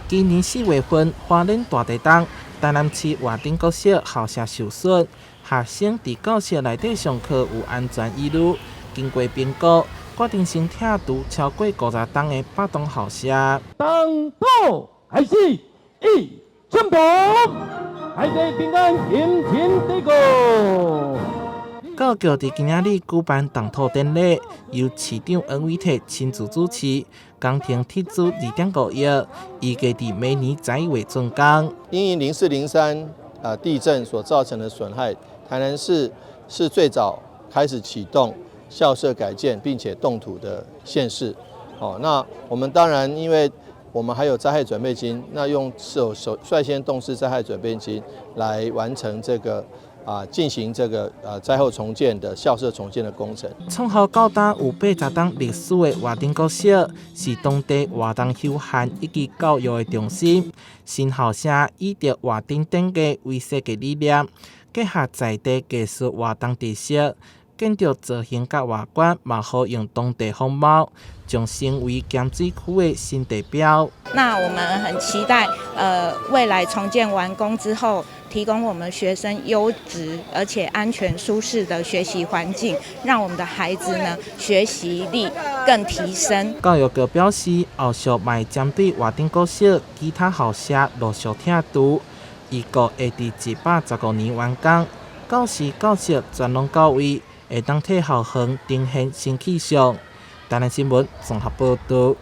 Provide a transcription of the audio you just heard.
今年4月份，花莲大地震，台南市华顶国小校舍受损，学生伫教室内底上课有安全疑虑，经过评估，决定先拆除超过50栋的8栋校舍。当到开始，一准备，大家平安天天地过。教育局伫今仔日举办动土典礼，由市长王伟体亲自主持，工程摕资2.5亿，预计伫明年11月竣工。因04、03地震所造成的损害，台南市是最早开始启动校舍改建并且动土的县市。那我们当然因为我们还有灾害准备金，那用率先动视灾害准备金来完成这个。进行这个灾后重建的校舍重建的工程。创校到今有80栋历史的华顶国小，是当地活动休闲以及教育的中心。新校舍以着华顶顶架为设计理念，结合在地技术活动特色，建筑造型甲外观嘛好用当地风貌，将成为咸水区的新地标。那我们很期待，未来重建完工之后，提供我们学生优质而且安全舒适的学习环境，让我们的孩子呢学习力更提升。教育局表示，后续嘛会针对华顶国小其他校舍陆续拆除，预估会伫115年完工。到时教室全拢到位，会当替校园呈现新气象。台南新闻综合报道。